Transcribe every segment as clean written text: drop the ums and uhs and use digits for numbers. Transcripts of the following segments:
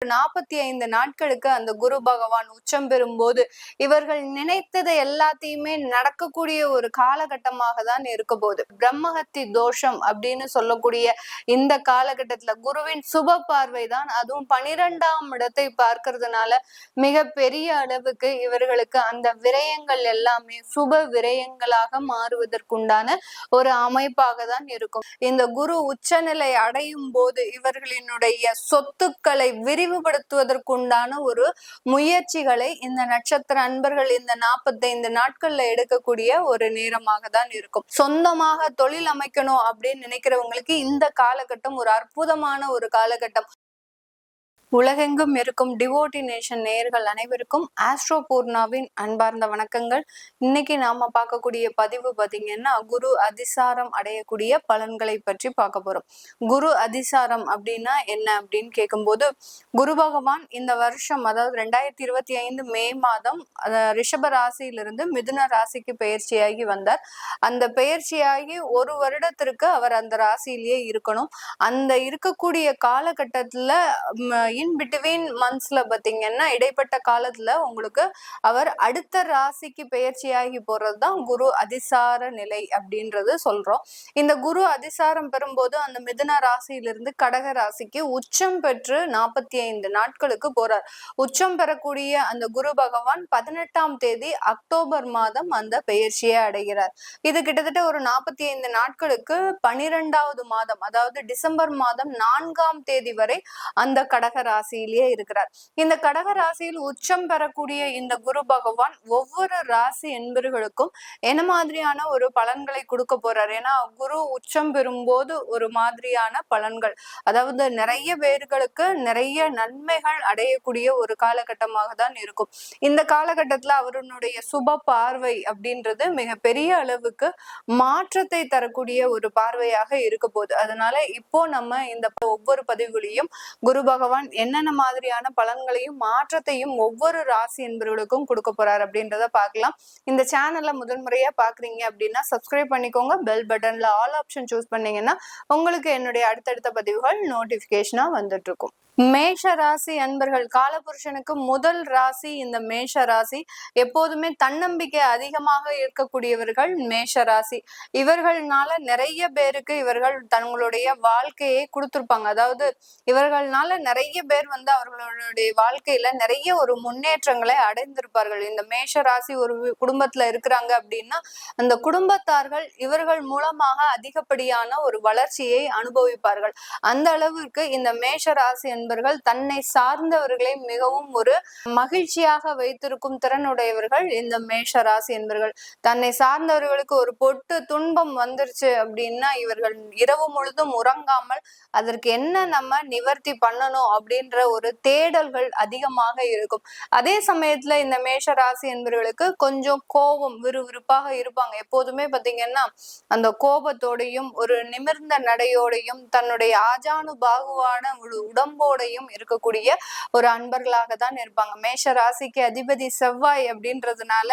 45 நாட்களுக்கு அந்த குரு பகவான் உச்சம் பெறும்போது இவர்கள் நினைத்ததை எல்லாத்தையுமே நடக்கக்கூடிய ஒரு காலகட்டமாக தான் இருக்க போகுது. பிரம்மஹத்தி தோஷம் அப்படின்னு சொல்லக்கூடிய இந்த காலகட்டத்துல குருவின் சுப பார்வை தான், அதுவும் 12ஆம் இடத்தை பார்க்கறதுனால மிக பெரிய அளவுக்கு இவர்களுக்கு அந்த விரயங்கள் எல்லாமே சுப விரயங்களாக மாறுவதற்குண்டான ஒரு அமைப்பாக தான் இருக்கும். இந்த குரு உச்சநிலை அடையும் போது இவர்களினுடைய சொத்துக்களை விரிவுபடுத்துவதற்குண்டான ஒரு முயற்சிகளை இந்த நட்சத்திர அன்பர்கள் இந்த 45 நாட்கள்ல எடுக்கக்கூடிய ஒரு நேரமாக தான் இருக்கும். சொந்தமாக தொழில் அமைக்கணும் அப்படின்னு நினைக்கிறவங்களுக்கு இந்த காலகட்டம் ஒரு அற்புதமான ஒரு காலகட்டம். உலகெங்கும் இருக்கும் டிவோட்டி நேஷன் நேயர்கள் அனைவருக்கும் ஆஸ்ட்ரோ பூர்ணாவின் அன்பார்ந்த வணக்கங்கள். இன்னைக்கு நாம பார்க்கக்கூடிய பதிவு பாத்தீங்கன்னா குரு அதிசாரம் அடையக்கூடிய பலன்களை பற்றி பார்க்க போறோம். குரு அதிசாரம் அப்படின்னா என்ன அப்படின்னு கேட்கும்போது, குரு பகவான் இந்த வருஷம் அதாவது 2025 மே மாதம் ரிஷப ராசியிலிருந்து மிதுன ராசிக்கு பெயர்ச்சியாகி வந்தார். அந்த பெயர்ச்சியாகி ஒரு வருடத்திற்கு அவர் அந்த ராசியிலேயே இருக்கணும். அந்த இருக்கக்கூடிய காலகட்டத்துல இன் பிட்வீன் மந்த்ஸ்ல பாத்தீங்கன்னா இடைப்பட்ட காலத்துல உங்களுக்கு அவர் அடுத்த ராசிக்கு பெயர்ச்சியாகி போறதுதான் குரு அதிசார நிலை அப்படின்றது சொல்றோம். இந்த குரு அதிசாரம் பெறும்போது அந்த மிதுன ராசியிலிருந்து கடக ராசிக்கு உச்சம் பெற்று 45 நாட்களுக்கு போறார். உச்சம் பெறக்கூடிய அந்த குரு பகவான் 18ஆம் தேதி அக்டோபர் மாதம் அந்த பெயர்ச்சியை அடைகிறார். இது கிட்டத்தட்ட ஒரு 45 நாட்களுக்கு 12வது மாதம் அதாவது டிசம்பர் மாதம் 4ஆம் தேதி வரை அந்த கடக ராசியிலேயே இருக்கிறார். இந்த கடக ராசியில் உச்சம் பெறக்கூடிய இந்த குரு பகவான் ஒவ்வொரு ராசி என்பர்களுக்கும் என்ன மாதிரியான ஒரு பலன்களை கொடுக்க போறார்? ஏன்னா குரு உச்சம் பெறும்போது ஒரு மாதிரியான பலன்கள், அதாவது நிறைய பேர்களுக்கு நிறைய நன்மைகள் அடையக்கூடிய ஒரு காலகட்டமாக தான் இருக்கும். இந்த காலகட்டத்துல அவருடைய சுப பார்வை அப்படின்றது மிக பெரிய அளவுக்கு மாற்றத்தை தரக்கூடிய ஒரு பார்வையாக இருக்க போகுது. அதனால இப்போ நம்ம இந்த ஒவ்வொரு பதிவுகளையும் குரு பகவான் என்னென்ன மாதிரியான பலன்களையும் மாற்றத்தையும் ஒவ்வொரு ராசி என்பவர்களுக்கும் கொடுக்க போறாரு அப்படின்றத பார்க்கலாம். இந்த சேனல்ல முதல் முறையா பாக்குறீங்க அப்படின்னா சப்ஸ்கிரைப் பண்ணிக்கோங்க. பெல் பட்டன்ல ஆல் ஆப்ஷன் சூஸ் பண்ணீங்கன்னா உங்களுக்கு என்னுடைய அடுத்தடுத்த பதிவுகள் நோட்டிபிகேஷனா வந்துட்டு இருக்கும். மேஷ ராசி அன்பர்கள், காலபுருஷனுக்கு முதல் ராசி இந்த மேஷ ராசி. எப்போதுமே தன்னம்பிக்கை அதிகமாக இருக்கக்கூடியவர்கள் மேஷ ராசி. இவர்கள்னால நிறைய பேருக்கு இவர்கள் தங்களுடைய வாழ்க்கையை கொடுத்திருப்பாங்க. அதாவது இவர்கள்னால நிறைய பேர் அவர்களுடைய வாழ்க்கையில நிறைய ஒரு முன்னேற்றங்களை அடைந்திருப்பார்கள். இந்த மேஷ ராசி ஒரு குடும்பத்துல இருக்கிறாங்க அப்படின்னா அந்த குடும்பத்தார்கள் இவர்கள் மூலமாக அதிகப்படியான ஒரு வளர்ச்சியை அனுபவிப்பார்கள். அந்த அளவுக்கு இந்த மேஷ ராசி என்பவர்கள் தன்னை சார்ந்தவர்களை மிகவும் ஒரு மகிழ்ச்சியாக வைத்திருக்கும் திறனுடையவர்கள் இந்த மேஷ ராசி என்பவர்கள். தன்னை சார்ந்தவர்களுக்கு ஒரு பொட்டு துன்பம் வந்துருச்சு அப்படின்னா இவர்கள் இரவு முழுதும் உறங்காமல் அதற்கு என்ன நம்ம நிவர்த்தி பண்ணணும் அப்படின்ற ஒரு தேடல்கள் அதிகமாக இருக்கும். அதே சமயத்துல இந்த மேஷ ராசி என்பவர்களுக்கு கொஞ்சம் கோபம் விறுவிறுப்பாக இருப்பாங்க. எப்போதுமே பாத்தீங்கன்னா அந்த கோபத்தோடையும் ஒரு நிமிர்ந்த நடையோடையும் தன்னுடைய ஆஜானு பாகுவான உடம்போடையும் இருக்கக்கூடிய ஒரு அன்பர்களாக தான் இருப்பாங்க. மேஷ ராசிக்கு அதிபதி செவ்வாய் அப்படின்றதுனால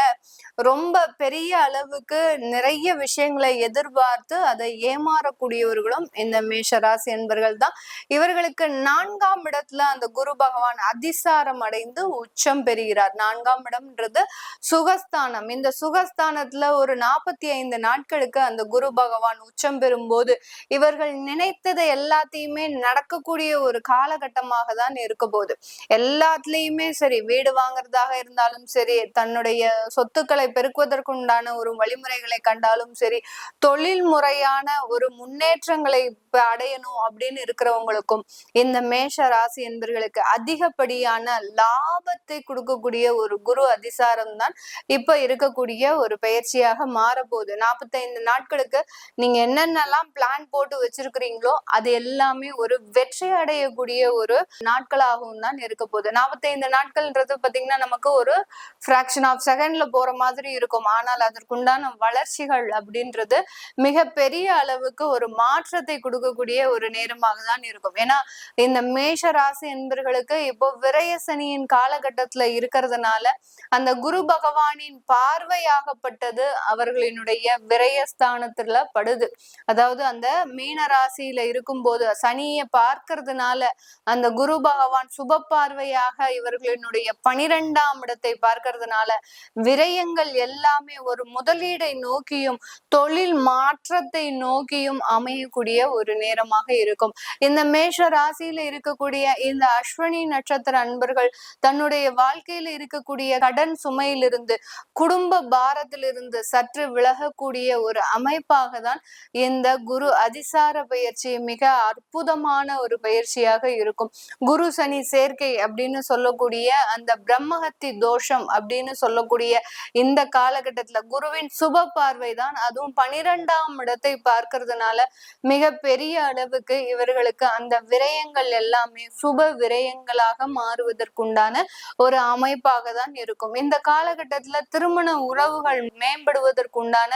ரொம்ப பெரிய அளவுக்கு நிறைய விஷயங்களை எதிர்பார்த்து அதை ஏமாறக்கூடியவர்களும் இந்த மேஷ ராசி என்பர்கள் தான். இவர்களுக்கு 4ஆம் இடத்துல அந்த குரு பகவான் அதிசாரம் அடைந்து உச்சம் பெறுகிறார். 4ஆம் இடம்ன்றது சுகஸ்தானம். இந்த சுகஸ்தானத்துல ஒரு 45 நாட்களுக்கு அந்த குரு பகவான் உச்சம் பெறும்போது இவர்கள் நினைத்ததை எல்லாத்தையுமே நடக்கக்கூடிய ஒரு காலகட்டமாக தான் இருக்க போகுது. எல்லாத்துலயுமே சரி, வீடு வாங்குறதாக இருந்தாலும் சரி, தன்னுடைய சொத்துக்களை பெருக்குவதற்குண்டான ஒரு வழிமுறைகளை கண்டாலும் சரி, தொழில் முறையான ஒரு முன்னேற்றங்களை அடையணும் அப்படின்னு இருக்கிறவங்களுக்கும் இந்த மேஷ ராசி என்பவர்களுக்கு அதிகப்படியான லாபத்தை கொடுக்கக்கூடிய ஒரு குரு அதிசாரம் தான் இப்ப இருக்கக்கூடிய ஒரு பயிற்சியாக மாறப்போகுது. 45 நாட்களுக்கு நீங்க என்னென்னலாம் பிளான் போட்டு வச்சிருக்கிறீங்களோ அது எல்லாமே ஒரு வெற்றி அடையக்கூடிய ஒரு நாட்களாகவும் தான் இருக்க போகுது. 45 நாட்கள்ன்றது பாத்தீங்கன்னா நமக்கு ஒரு ஃபிராக்ஷன் ஆஃப் செகண்ட்ல போற மாதிரி இருக்கும். ஆனால் அதற்குண்டான வளர்ச்சிகள் அப்படின்றது மிக பெரிய அளவுக்கு ஒரு மாற்றத்தை கொடுக்க கொடுக்கக்கூடிய ஒரு நேரமாக தான் இருக்கும். ஏன்னா இந்த மேஷ ராசி என்பர்களுக்கு இப்போ விரய சனியின் காலகட்டத்துல இருக்கிறதுனால அந்த குரு பகவானின் பார்வையாகப்பட்டது அவர்களினுடைய விரயஸ்தானத்துல படுது. அதாவது அந்த மீன ராசியில இருக்கும்போது சனியை பார்க்கறதுனால அந்த குரு பகவான் சுப பார்வையாக இவர்களினுடைய 12ஆம் இடத்தை பார்க்கறதுனால விரயங்கள் எல்லாமே ஒரு முதலீடை நோக்கியும் தொழில் மாற்றத்தை நோக்கியும் அமையக்கூடிய ஒரு நேரமாக இருக்கும். இந்த மேஷ ராசியில இருக்கக்கூடிய இந்த அஸ்வினி நட்சத்திர அன்பர்கள் தன்னுடைய வாழ்க்கையில இருக்கக்கூடிய கடன் சுமையிலிருந்து குடும்ப பாரத்திலிருந்து சற்று விலகக்கூடிய ஒரு அமைப்பாக தான் இந்த குரு அதிசார பயிற்சி மிக அற்புதமான ஒரு பயிற்சியாக இருக்கும். குரு சனி சேர்க்கை அப்படின்னு சொல்லக்கூடிய அந்த பிரம்மஹத்தி தோஷம் அப்படின்னு சொல்லக்கூடிய இந்த காலகட்டத்துல குருவின் சுப பார்வை தான், அதுவும் 12ஆம் இடத்தை பார்க்கறதுனால மிக பெரிய அளவுக்கு இவர்களுக்கு அந்த விரயங்கள் எல்லாமே சுப விரயங்களாக மாறுவதற்குண்டான ஒரு அமைப்பாக தான் இருக்கும். இந்த காலகட்டத்துல திருமண உறவுகள் மேம்படுவதற்குண்டான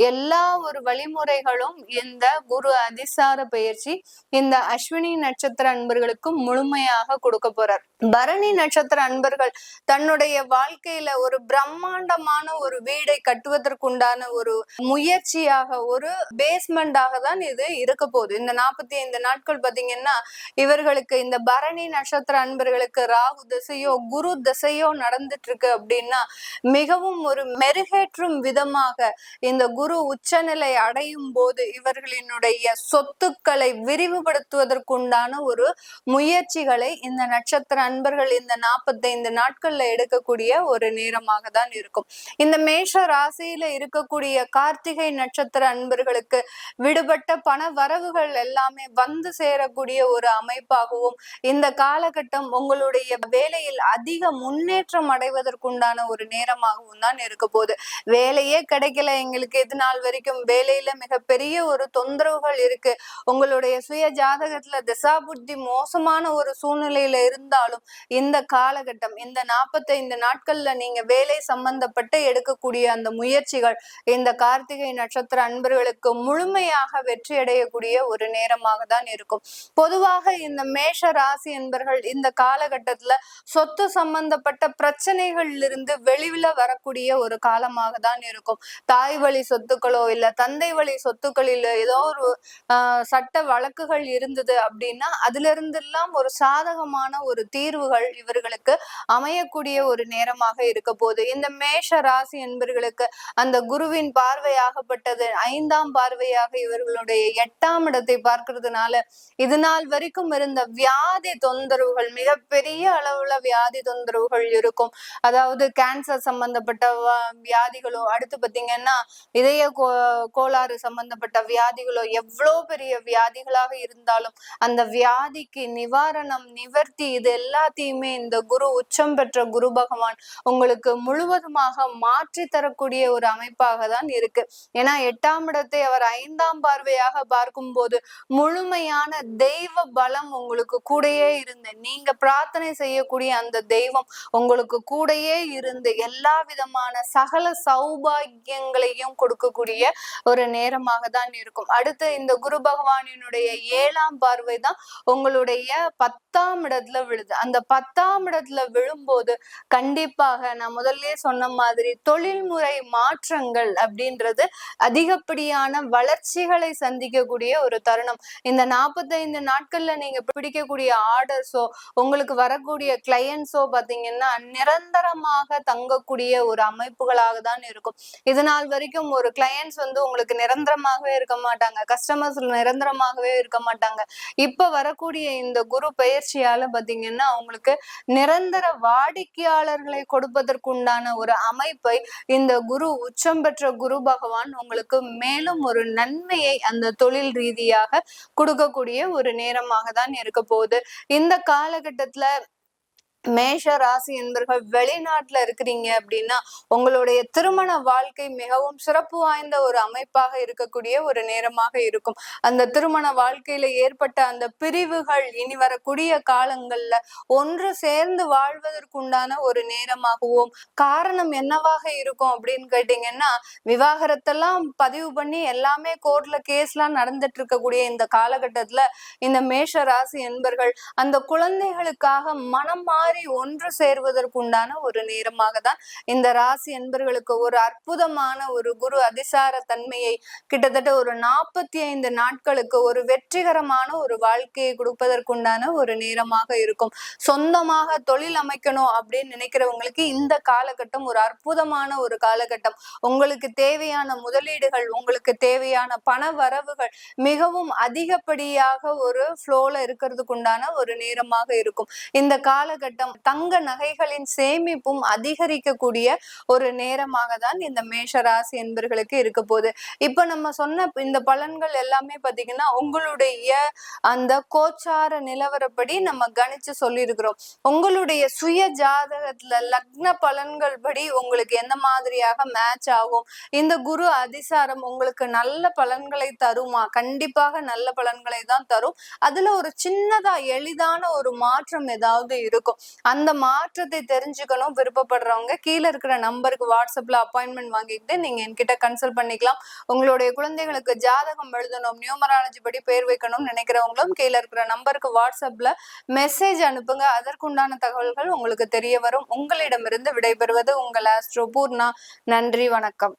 எல்லா ஒரு வழிமுறைகளும் இந்த குரு அதிசார பயிற்சி இந்த அஸ்வினி நட்சத்திர அன்பர்களுக்கு முழுமையாக கொடுக்க போறார். பரணி நட்சத்திர அன்பர்கள் தன்னுடைய வாழ்க்கையில ஒரு பிரம்மாண்டமான ஒரு வீடை கட்டுவதற்குண்டான ஒரு முயற்சியாக ஒரு பேஸ்மெண்டாக தான் இது இருக்க போகுது. இந்த 45 நாட்கள் பாத்தீங்கன்னா இவர்களுக்கு இந்த பரணி நட்சத்திர அன்பர்களுக்கு ராகு திசையோ குரு திசையோ நடந்துட்டு இருக்கு அப்படின்னா மிகவும் ஒரு மெருகேற்றும் விதமாக இந்த குரு உச்சநிலை அடையும் போது இவர்களினுடைய சொத்துக்களை விரிவுபடுத்துவதற்குண்டான ஒரு முயற்சிகளை இந்த நட்சத்திர அன்பர்கள் இந்த 45 நாட்கள்ல எடுக்கக்கூடிய ஒரு நேரமாக தான் இருக்கும். இந்த மேஷ ராசியில இருக்கக்கூடிய கார்த்திகை நட்சத்திர அன்பர்களுக்கு விடுபட்ட பண வரவுகள் எல்லாமே வந்து சேரக்கூடிய ஒரு அமைப்பாகவும் இந்த காலகட்டம் உங்களுடைய வேலையில் அதிக முன்னேற்றம் அடைவதற்குண்டான ஒரு நேரமாகவும் தான் இருக்க போகுது. வேலையே கிடைக்கல, எங்களுக்கு இது நாள் வரைக்கும் வேலையில மிகப்பெரிய ஒரு தொந்தரவுகள் இருக்கு, உங்களுடைய சுய ஜாதகத்துல திசா புத்தி மோசமான ஒரு சூழ்நிலையில இருந்தாலும் இந்த காலகட்டம் இந்த 45 நாட்கள்ல நீங்க வேலை சம்பந்தப்பட்டு எடுக்கக்கூடிய அந்த முயற்சிகள் இந்த கார்த்திகை நட்சத்திர அன்பர்களுக்கு முழுமையாக வெற்றி அடையக்கூடிய ஒரு நேரமாக தான் இருக்கும். பொதுவாக இந்த மேஷ ராசி என்பர்கள் இந்த காலகட்டத்துல சொத்து சம்பந்தப்பட்ட பிரச்சனைகள்ல இருந்து வெளியில வரக்கூடிய ஒரு காலமாக தான் இருக்கும். தாய் வழி சொத்துக்களோ இல்ல தந்தை வழி சொத்துக்களில் ஏதோ ஒரு சட்ட வழக்குகள் இருந்தது அப்படின்னா அதுல இருந்து எல்லாம் ஒரு சாதகமான ஒரு தீர்வுகள் இவர்களுக்கு அமையக்கூடிய ஒரு நேரமாக இருக்க போது. இந்த மேஷ ராசி என்பவர்களுக்கு அந்த குருவின் பார்வையாகப்பட்டது 5ஆம் பார்வையாக இவர்களுடைய 8ஆம் இடத்தை பார்க்கிறதுனால இது நாள் வரைக்கும் இருந்த வியாதி தொந்தரவுகள் மிகப்பெரிய அளவுல வியாதி தொந்தரவுகள் இருக்கும். அதாவது கேன்சர் சம்பந்தப்பட்ட வியாதிகளோ, அடுத்து பாத்தீங்கன்னா இதய கோளாறு சம்பந்தப்பட்ட வியாதிகளோ, எவ்வளோ பெரிய வியாதிகளாக இருந்தாலும் அந்த வியாதிக்கு நிவாரணம் நிவர்த்தி இது எல்லாத்தையுமே இந்த குரு உச்சம் பெற்ற குரு பகவான் உங்களுக்கு முழுவதுமாக மாற்றி தரக்கூடிய ஒரு அமைப்பாக தான் இருக்கு. ஏன்னா 8ஆம் இடத்தை அவர் 5ஆம் பார்வையாக பார்க்கும் போது முழுமையான தெய்வ பலம் உங்களுக்கு கூடயே இருந்து நீங்க பிரார்த்தனை செய்யக்கூடிய அந்த தெய்வம் உங்களுக்கு கூடயே இருந்து எல்லா விதமான சகல சௌபாகியங்களையும் கொடுக்கக்கூடிய ஒரு நேரமாக தான் இருக்கும். அடுத்து இந்த குரு பகவானினுடைய 7ஆம் பார்வை தான் உங்களுடைய 10ஆம் இடத்துல விழுது. அந்த 10ஆம் இடத்துல விழும்போது கண்டிப்பாக நான் முதல்ல சொன்ன மாதிரி தொழில்முறை மாற்றங்கள் அப்படின்றது அதிகப்படியான வளர்ச்சிகளை சந்திக்கக்கூடிய ஒரு தருணம். இந்த 45 நாட்கள்ல நீங்க பிடிக்கக்கூடிய ஆர்டர்ஸோ உங்களுக்கு வரக்கூடிய கிளையன்ஸோ பாத்தீங்கன்னா நிரந்தரமாக தங்கக்கூடிய ஒரு அமைப்புகளாக தான் இருக்கும். இது நாள் வரைக்கும் ஒரு கிளையன்ஸ் உங்களுக்கு நிரந்தரமாகவே இருக்க மாட்டாங்க, கஸ்டமர்ஸ் நிரந்தரமாகவே இருக்க மாட்டாங்க. இப்ப வரக்கூடிய இந்த குரு பயிற்சியால பாத்தீங்கன்னா உங்களுக்கு நிரந்தர வாடிக்கையாளர்களை கொடுப்பதற்குண்டான ஒரு அமைப்பை இந்த குரு உச்சம் பெற்ற குரு பகவான் உங்களுக்கு மேலும் ஒரு நன்மையை அந்த தொழில் ரீதியாக கொடுக்கக்கூடிய ஒரு நேரமாக தான் இருக்க போகுது. இந்த காலகட்டத்துல மேஷ ராசி என்பர்கள் வெளிநாட்டுல இருக்கிறீங்க அப்படின்னா உங்களுடைய திருமண வாழ்க்கை மிகவும் சிறப்பு வாய்ந்த ஒரு அமைப்பாக இருக்கக்கூடிய ஒரு நேரமாக இருக்கும். அந்த திருமண வாழ்க்கையில ஏற்பட்ட அந்த பிரிவுகள் இனி வரக்கூடிய காலங்கள்ல ஒன்று சேர்ந்து வாழ்வதற்குண்டான ஒரு நேரமாகவும், காரணம் என்னவாக இருக்கும் அப்படின்னு கேட்டீங்கன்னா, விவாகரத்தெல்லாம் பதிவு பண்ணி எல்லாமே கோர்ட்ல கேஸ்லாம் நடந்துட்டு இருக்கக்கூடிய இந்த காலகட்டத்துல இந்த மேஷ ராசி என்பர்கள் அந்த குழந்தைகளுக்காக மனம் மாறி ஒன்று சேர்வதற்குண்டான ஒரு நேரமாக தான் இந்த ராசி என்பர்களுக்கு ஒரு அற்புதமான ஒரு குரு அதிசார தன்மையை கிட்டத்தட்ட ஒரு 45 நாட்களுக்கு ஒரு வெற்றிகரமான ஒரு வாழ்க்கையை கொடுப்பதற்குண்டான ஒரு நேரமாக இருக்கும். சொந்தமாக தொழில் அமைக்கணும் அப்படின்னு நினைக்கிறவங்களுக்கு இந்த காலகட்டம் ஒரு அற்புதமான ஒரு காலகட்டம். உங்களுக்கு தேவையான முதலீடுகள், உங்களுக்கு தேவையான பண வரவுகள் மிகவும் அதிகப்படியாக ஒரு ஃப்ளோல இருக்கிறதுக்குண்டான ஒரு நேரமாக இருக்கும். இந்த காலகட்டம் தங்க நகைகளின் சேமிப்பும் அதிகரிக்கக்கூடிய ஒரு நேரமாக தான் இந்த மேஷ ராசி என்பர்களுக்கு இருக்க போகுது. இப்ப நம்ம சொன்ன இந்த பலன்கள் எல்லாமே பாத்தீங்கன்னா உங்களுடைய அந்த கோச்சார நிலவரப்படி நம்ம கணிச்சு சொல்லியிருக்கிறோம். உங்களுடைய சுய ஜாதகத்துல லக்ன பலன்கள் படி உங்களுக்கு எந்த மாதிரியாக மேட்ச் ஆகும், இந்த குரு அதிசாரம் உங்களுக்கு நல்ல பலன்களை தருமா? கண்டிப்பாக நல்ல பலன்களை தான் தரும். அதுல ஒரு சின்னதா எளிதான ஒரு மாற்றம் ஏதாவது இருக்கும். அந்த மாற்றத்தை தெரிஞ்சுக்கணும் விருப்பப்படுறவங்க கீழே இருக்கிற நம்பருக்கு வாட்ஸ்அப்ல அப்பாயின்மெண்ட் வாங்கிக்கிட்டு நீங்க என்கிட்ட கன்சல்ட் பண்ணிக்கலாம். உங்களுடைய குழந்தைகளுக்கு ஜாதகம் எழுதணும், நியூமராலஜி படி பேர் வைக்கணும்னு நினைக்கிறவங்களும் கீழே இருக்கிற நம்பருக்கு வாட்ஸ்அப்ல மெசேஜ் அனுப்புங்க. அதற்குண்டான தகவல்கள் உங்களுக்கு தெரிய வரும். உங்களிடமிருந்து விடைபெறுவது உங்கள் ஆஸ்ட்ரோ பூர்ணா. நன்றி, வணக்கம்.